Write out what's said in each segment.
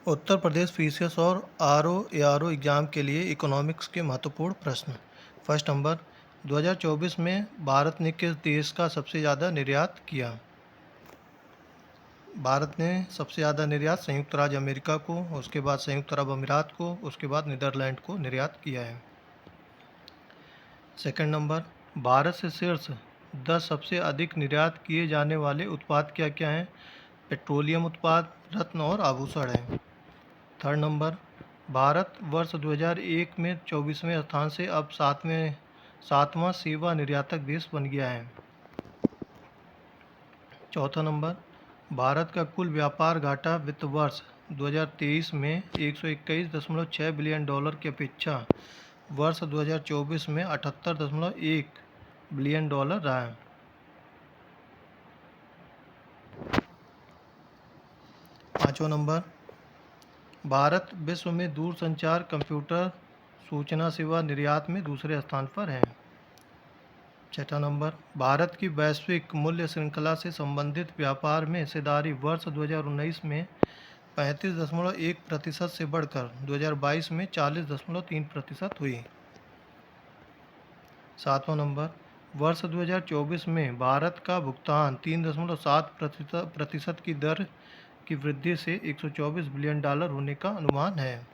Uttar Pradesh PCS और RO ARO exam के लिए इकोनॉमिक्स के महत्वपूर्ण प्रश्न। फर्स्ट नंबर, 2024 में भारत ने किस देश का सबसे ज़्यादा निर्यात किया? भारत ने सबसे ज़्यादा निर्यात संयुक्त राज्य अमेरिका को, उसके बाद संयुक्त अरब अमीरात को, उसके बाद नीदरलैंड को निर्यात किया है। सेकंड नंबर, भारत से शीर्ष 10 सबसे अधिक निर्यात किए जाने वाले उत्पाद क्या क्या हैं? पेट्रोलियम उत्पाद, रत्न और आभूषण हैं। थर्ड नंबर, भारत वर्ष 2001 में 24वें स्थान से अब सातवां सेवा निर्यातक देश बन गया है। चौथा नंबर, भारत का कुल व्यापार घाटा वित्त वर्ष 2023 में 121.6 बिलियन डॉलर की अपेक्षा वर्ष 2024 में 78.1 बिलियन डॉलर रहा है। पाँचवा नंबर, भारत विश्व में दूरसंचार कंप्यूटर सूचना सेवा निर्यात में दूसरे स्थान पर है। छठा नंबर, भारत की वैश्विक मूल्य श्रृंखला से संबंधित व्यापार में हिस्सेदारी वर्ष 2019 में 35.1% से बढ़कर 2022 में 40.3% हुई। सातवां नंबर, वर्ष 2024 में भारत का भुगतान 3.7% की दर की वृद्धि से 124 बिलियन डॉलर होने का अनुमान है।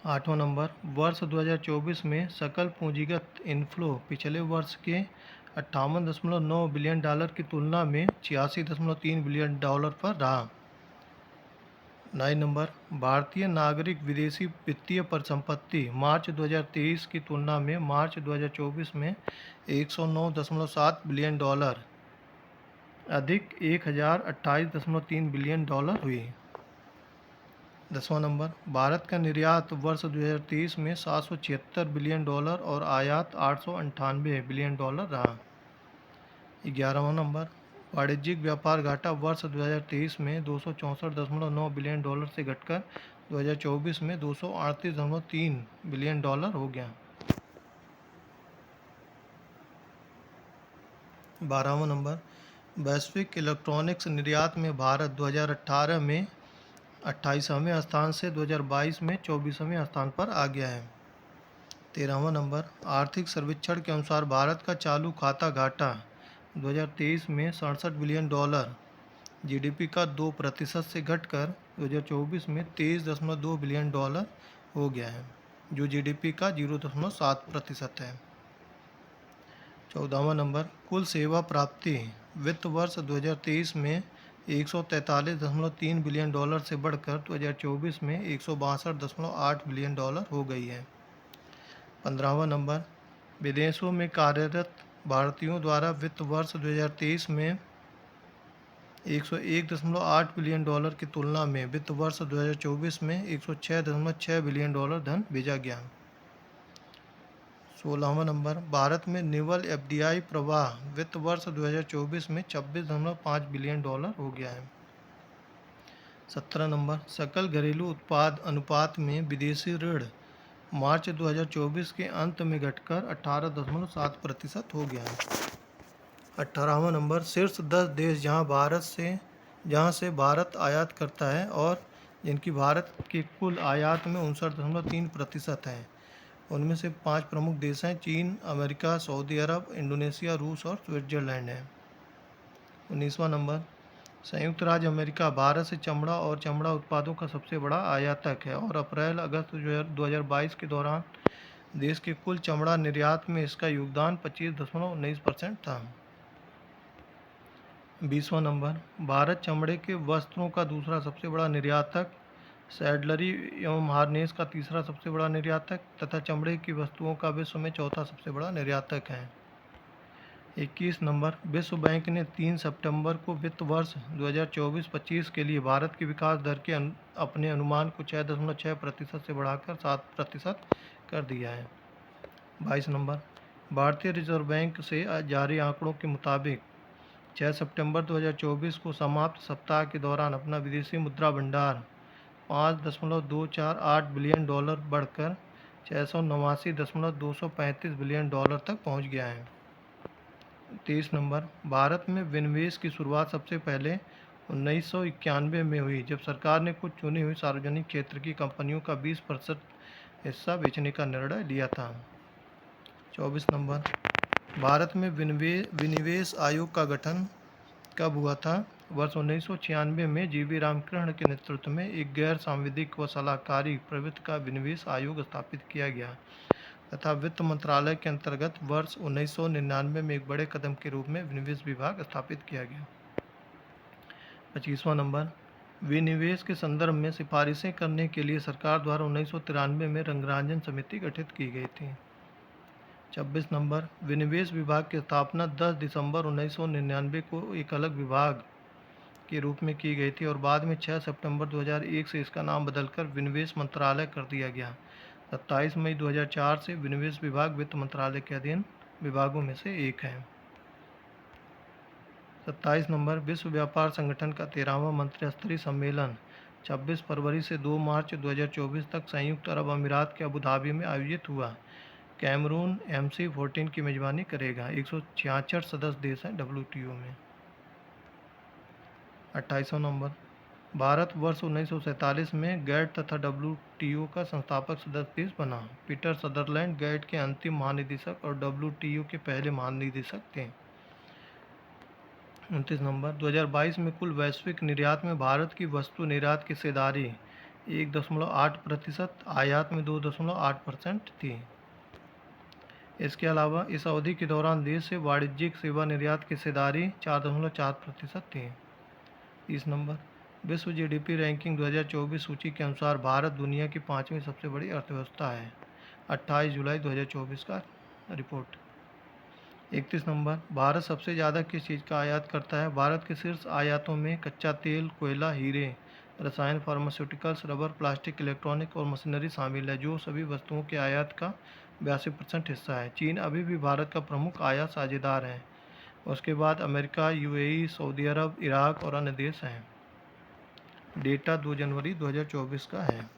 आठवां नंबर, वर्ष 2024 में सकल पूंजीगत इनफ्लो पिछले वर्ष के 58.9 बिलियन डॉलर की तुलना में 86.3 बिलियन डॉलर पर रहा। 9 नंबर, भारतीय नागरिक विदेशी वित्तीय परिसंपत्ति मार्च 2023 की तुलना में मार्च 2024 में 109.7 बिलियन डॉलर अधिक 1028.3 बिलियन डॉलर हुई। 10वां नंबर, भारत का निर्यात वर्ष 2023 में 776 बिलियन डॉलर और आयात 898 बिलियन डॉलर रहा। 11वां नंबर, वाणिज्यिक व्यापार घाटा वर्ष 2023 में 264.9 बिलियन डॉलर से घटकर 2024 में 238.3 बिलियन डॉलर हो गया। 12वां नंबर, वैश्विक इलेक्ट्रॉनिक्स निर्यात में भारत 2018 में 28वें स्थान से 2022 में 24वें स्थान पर आ गया है। 13वां नंबर, आर्थिक सर्वेक्षण के अनुसार भारत का चालू खाता घाटा 2023 में 67 बिलियन डॉलर जीडीपी का 2% से घटकर 2024 में 23.2 बिलियन डॉलर हो गया है, जो जीडीपी का 0.7% है। 14वां नंबर, कुल सेवा प्राप्ति वित्त वर्ष 2023 में 143.3 बिलियन डॉलर से बढ़कर 2024 में 162.8 बिलियन डॉलर हो गई है। 15वां नंबर, विदेशों में कार्यरत भारतीयों द्वारा वित्त वर्ष 2023 में 101.8 बिलियन डॉलर की तुलना में वित्त वर्ष 2024 में 106.6 बिलियन डॉलर धन भेजा गया। 16वां नंबर, भारत में निवल एफडीआई प्रवाह वित्त वर्ष 2024 में 26.5 बिलियन डॉलर हो गया है। 17 नंबर, सकल घरेलू उत्पाद अनुपात में विदेशी ऋण मार्च 2024 के अंत में घटकर 18.7% हो गया है। 18वां नंबर, शीर्ष 10 देश जहां से भारत आयात करता है और जिनकी भारत के कुल आयात में 59.3% है। उनमें से 5 प्रमुख देश हैं चीन, अमेरिका, सऊदी अरब, इंडोनेशिया, रूस और स्विट्जरलैंड है। 19वां नंबर, संयुक्त राज्य अमेरिका भारत से चमड़ा और चमड़ा उत्पादों का सबसे बड़ा आयातक है और अप्रैल-अगस्त 2022 के दौरान देश के कुल चमड़ा निर्यात में इसका योगदान 25.19% था। 20वां नंबर, भारत चमड़े के वस्त्रों का दूसरा सबसे बड़ा निर्यातक, सैडलरी एवं हार्नेस का तीसरा सबसे बड़ा निर्यातक तथा चमड़े की वस्तुओं का विश्व में चौथा सबसे बड़ा निर्यातक है। 21 नंबर, विश्व बैंक ने 3 सितंबर को वित्त वर्ष 2024-25 के लिए भारत की विकास दर के अपने अनुमान को 6.6% से बढ़ाकर 7% कर दिया है। 22 नंबर, भारतीय रिजर्व बैंक से जारी आंकड़ों के मुताबिक 6 सितंबर 2024 को समाप्त सप्ताह के दौरान अपना विदेशी मुद्रा भंडार 5.248 बिलियन डॉलर बढ़कर 689.235 बिलियन डॉलर तक पहुंच गया है। 23 नंबर, भारत में विनिवेश की शुरुआत सबसे पहले 1991 में हुई, जब सरकार ने कुछ चुनी हुई सार्वजनिक क्षेत्र की कंपनियों का 20% हिस्सा बेचने का निर्णय लिया था। 24 नंबर, भारत में विनिवेश आयोग का गठन कब हुआ था? वर्ष 1996 में जीवी रामकृष्ण के नेतृत्व में एक गैर सांविधिक व सलाहकारी प्रवृत्ति का विनिवेश आयोग स्थापित किया गया तथा वित्त मंत्रालय के अंतर्गत वर्ष 1999 में एक बड़े कदम के रूप में विनिवेश विभाग स्थापित किया गया। 25वां नंबर, विनिवेश के संदर्भ में सिफारिशें करने के लिए सरकार द्वारा 1993 में रंगराजन समिति गठित की गई थी। 26 नंबर, विनिवेश विभाग की स्थापना 10 दिसंबर 1999 को एक अलग विभाग के रूप में की गई थी और बाद में 6 सितंबर 2001 से इसका नाम बदलकर विनिवेश मंत्रालय कर दिया गया। 27 मई 2004 से विनिवेश विभाग वित्त मंत्रालय के अधीन विभागों में से एक है। 27 नंबर, विश्व व्यापार संगठन का 13वां मंत्री स्तरीय सम्मेलन 26 फरवरी से 2 मार्च 2024 तक संयुक्त अरब अमीरात के अबू धाबी में आयोजित हुआ। कैमरून MC14 की मेजबानी करेगा। 166 सदस्य देश हैं WTO में। 28वां नंबर, भारत वर्ष 1947 में गैट तथा WTO का संस्थापक सदस्य देश बना। पीटर सदरलैंड गैट के अंतिम महानिदेशक और WTO के पहले महानिदेशक थे। 29 नंबर, 2022 में कुल वैश्विक निर्यात में भारत की वस्तु निर्यात की हिस्सेदारी 1.8%, आयात में 2.8% थी। इसके अलावा इस अवधि के दौरान देश से वाणिज्यिक सेवा निर्यात की हिस्सेदारी 4.4% थी। 30 नंबर, विश्व GDP रैंकिंग 2024 सूची के अनुसार भारत दुनिया की 5वीं सबसे बड़ी अर्थव्यवस्था है। 28 जुलाई 2024 का रिपोर्ट। 31 नंबर, भारत सबसे ज़्यादा किस चीज़ का आयात करता है? भारत के शीर्ष आयातों में कच्चा तेल, कोयला, हीरे, रसायन, फार्मास्यूटिकल्स, रबर, प्लास्टिक, इलेक्ट्रॉनिक और मशीनरी शामिल है, जो सभी वस्तुओं के आयात का 82% हिस्सा है। चीन अभी भी भारत का प्रमुख आयात साझेदार है। उसके बाद अमेरिका, UAE, सऊदी अरब, इराक और अन्य देश हैं। डेटा 2 जनवरी 2024 का है।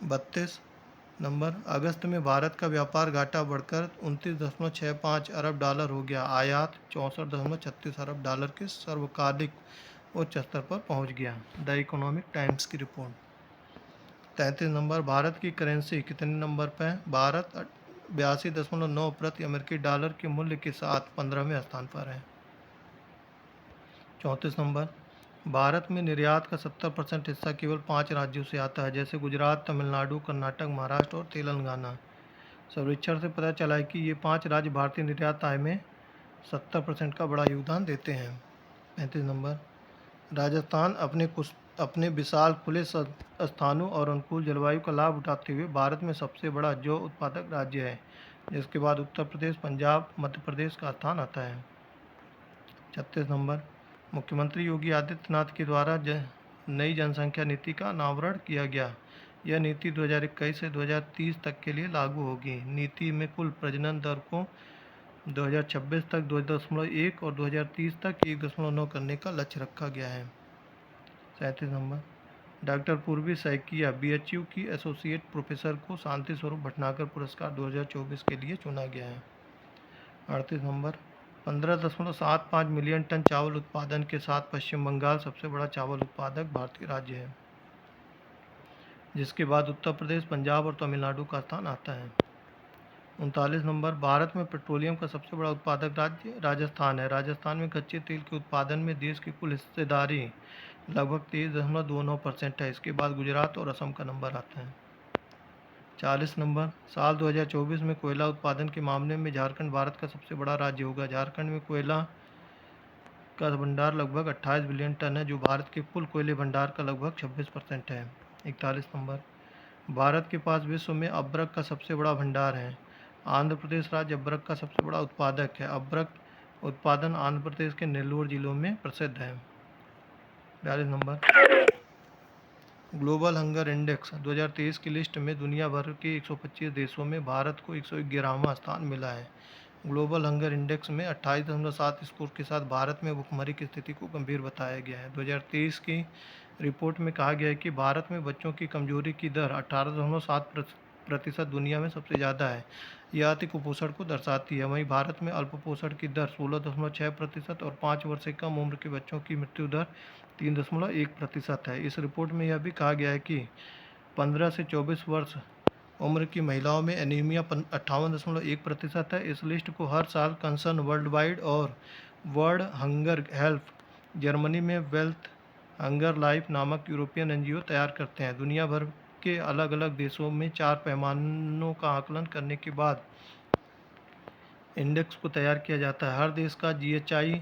32 नंबर, अगस्त में भारत का व्यापार घाटा बढ़कर 29.65 अरब डॉलर हो गया। आयात 64.36 अरब डॉलर के सर्वकालिक उच्च स्तर पर पहुंच गया। द इकोनॉमिक टाइम्स की रिपोर्ट। 33 नंबर, भारत की करेंसी कितने नंबर पर है? भारत 82.9 प्रति अमेरिकी डॉलर के मूल्य के साथ 15वें स्थान पर है। 34 नंबर, भारत में निर्यात का 70% हिस्सा केवल 5 राज्यों से आता है, जैसे गुजरात, तमिलनाडु, कर्नाटक, महाराष्ट्र और तेलंगाना। सर्वेक्षण से पता चला है कि ये 5 राज्य भारतीय निर्यात आय में 70% का बड़ा योगदान देते हैं। 35 नंबर, राजस्थान अपने विशाल खुले स्थानों और अनुकूल जलवायु का लाभ उठाते हुए भारत में सबसे बड़ा जौ उत्पादक राज्य है, जिसके बाद उत्तर प्रदेश, पंजाब, मध्य प्रदेश का स्थान आता है। 36 नंबर, मुख्यमंत्री योगी आदित्यनाथ के द्वारा नई जनसंख्या नीति का अनावरण किया गया। यह नीति 2021 से 2030 तक के लिए लागू होगी। नीति में कुल प्रजनन दर को 2026 तक 2.1 और 2030 तक 1.9 करने का लक्ष्य रखा गया है। 37 नंबर, डॉक्टर पूर्वी सैकिया BHU की एसोसिएट प्रोफेसर को शांति स्वरूप भटनागर पुरस्कार 2024 के लिए चुना गया है। 38 नंबर, 15.75 मिलियन टन चावल उत्पादन के साथ पश्चिम बंगाल सबसे बड़ा चावल उत्पादक भारतीय राज्य है, जिसके बाद उत्तर प्रदेश, पंजाब और तमिलनाडु का स्थान आता है। 39 नंबर, भारत में पेट्रोलियम का सबसे बड़ा उत्पादक राज्य राजस्थान है। राजस्थान में कच्चे तेल के उत्पादन में देश की कुल हिस्सेदारी लगभग 23.29% है। इसके बाद गुजरात और असम का नंबर आता है। 40 नंबर, साल 2024 में कोयला उत्पादन के मामले में झारखंड भारत का सबसे बड़ा राज्य होगा। झारखंड में कोयला का भंडार लगभग 28 बिलियन टन है, जो भारत के कुल कोयले भंडार का लगभग 26% है। 41 नंबर, भारत के पास विश्व में अब्रक का सबसे बड़ा भंडार है। आंध्र प्रदेश राज्य अब्रक का सबसे बड़ा उत्पादक है। अब्रक उत्पादन आंध्र प्रदेश के नेल्लोर जिलों में प्रसिद्ध है। 42 नंबर, ग्लोबल हंगर इंडेक्स 2023 की लिस्ट में दुनिया भर के 125 देशों में भारत को 111वां स्थान मिला है। ग्लोबल हंगर इंडेक्स में 28.7 स्कोर के साथ भारत में भुखमरी की स्थिति को गंभीर बताया गया है। 2023 की रिपोर्ट में कहा गया है कि भारत में बच्चों की कमजोरी की दर 18.7 प्रतिशत दुनिया में सबसे ज़्यादा है। यह अति कुपोषण को दर्शाती है। वहीं भारत में अल्पपोषण की दर 16.6% और 5 वर्ष से कम उम्र के बच्चों की मृत्यु दर 3.1% है। इस रिपोर्ट में यह भी कहा गया है कि 15 से 24 वर्ष उम्र की महिलाओं में एनीमिया 58.1% है। इस लिस्ट को हर साल कंसर्न वर्ल्ड वाइड और वर्ल्ड हंगर हेल्प जर्मनी में वेल्थ हंगर लाइफ नामक यूरोपियन एनजीओ तैयार करते हैं। दुनिया भर के अलग अलग देशों में 4 पैमानों का आकलन करने के बाद इंडेक्स को तैयार किया जाता है। हर देश का जीएचआई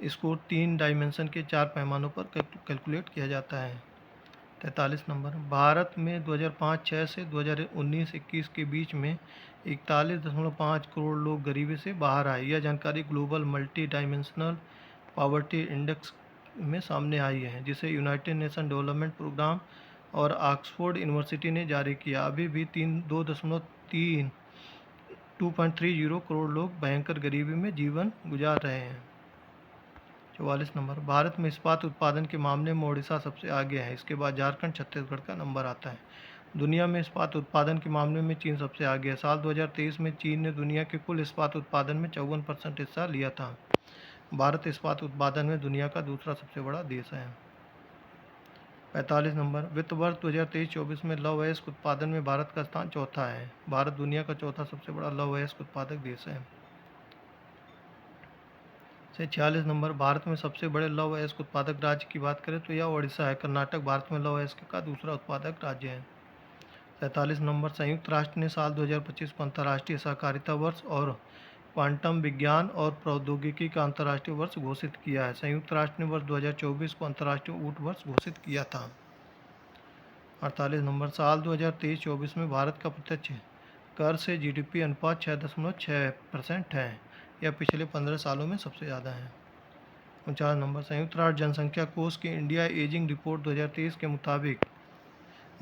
स्कोर 3 डायमेंशन के 4 पैमानों पर कैलकुलेट किया जाता है। 43 नंबर, भारत में 2005-6 से 2019-21 के बीच में 41.5 करोड़ लोग गरीबी से बाहर आए। यह जानकारी global multi dimensional poverty index में सामने आई है, जिसे यूनाइटेड नेशन डेवलपमेंट प्रोग्राम और ऑक्सफोर्ड यूनिवर्सिटी ने जारी किया। अभी भी 2.30 करोड़ लोग भयंकर गरीबी में जीवन गुजार रहे हैं। 44 नंबर, भारत में इस्पात उत्पादन के मामले में ओडिशा सबसे आगे है। इसके बाद झारखंड, छत्तीसगढ़ का नंबर आता है। दुनिया में इस्पात उत्पादन के मामले में चीन सबसे आगे है। साल 2023 में चीन ने दुनिया के कुल इस्पात उत्पादन में 54% हिस्सा लिया था। भारत इस्पात उत्पादन में दुनिया का दूसरा सबसे बड़ा देश है। 45 नंबर, वित्त वर्ष 2023-24 में लौह अयस्क उत्पादन में भारत का स्थान चौथा है। भारत दुनिया का चौथा सबसे बड़ा लौह अयस्क उत्पादक देश है। 46 नंबर, भारत में सबसे बड़े लौह अयस्क उत्पादक राज्य की बात करें तो यह ओडिशा है। कर्नाटक भारत में लौह अयस्क का दूसरा उत्पादक राज्य है। 47 नंबर, संयुक्त राष्ट्र ने साल 2025 को अंतर्राष्ट्रीय सहकारिता वर्ष और क्वांटम विज्ञान और प्रौद्योगिकी का अंतर्राष्ट्रीय वर्ष घोषित किया है। संयुक्त राष्ट्र ने वर्ष 2024 को अंतर्राष्ट्रीय ऊँट वर्ष घोषित किया था। 48 नंबर, साल 2023-24 में भारत का प्रत्यक्ष कर से जीडीपी अनुपात 6.6% है। यह पिछले 15 सालों में सबसे ज़्यादा है। 49 नंबर, संयुक्त राष्ट्र जनसंख्या कोष की इंडिया एजिंग रिपोर्ट 2023 के मुताबिक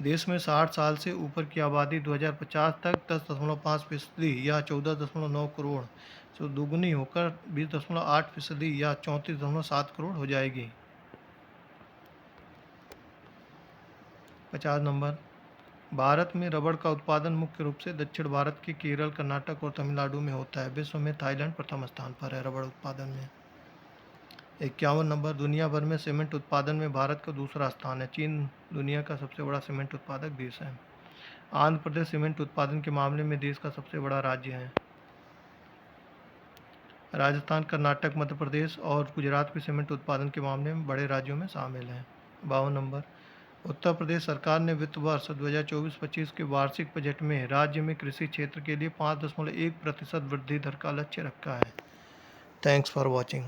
देश में 60 साल से ऊपर की आबादी 2050 तक 10.5% या 14.9 करोड़ से दोगुनी होकर 20.8% या 34.7 करोड़ हो जाएगी। 50 नंबर, भारत में रबड़ का उत्पादन मुख्य रूप से दक्षिण भारत के केरल, कर्नाटक और तमिलनाडु में होता है। विश्व में थाईलैंड प्रथम स्थान पर है रबड़ उत्पादन में। 51 नंबर, दुनिया भर में सीमेंट उत्पादन में भारत का दूसरा स्थान है। चीन दुनिया का सबसे बड़ा सीमेंट उत्पादक देश है। आंध्र प्रदेश सीमेंट उत्पादन के मामले में देश का सबसे बड़ा राज्य है। राजस्थान, कर्नाटक, मध्य प्रदेश और गुजरात भी सीमेंट उत्पादन के मामले में बड़े राज्यों में शामिल हैं। 52 नंबर, उत्तर प्रदेश सरकार ने वित्त वर्ष 2024-25 के वार्षिक बजट में राज्य में कृषि क्षेत्र के लिए 5.1% वृद्धि दर का लक्ष्य रखा है। Thanks for watching.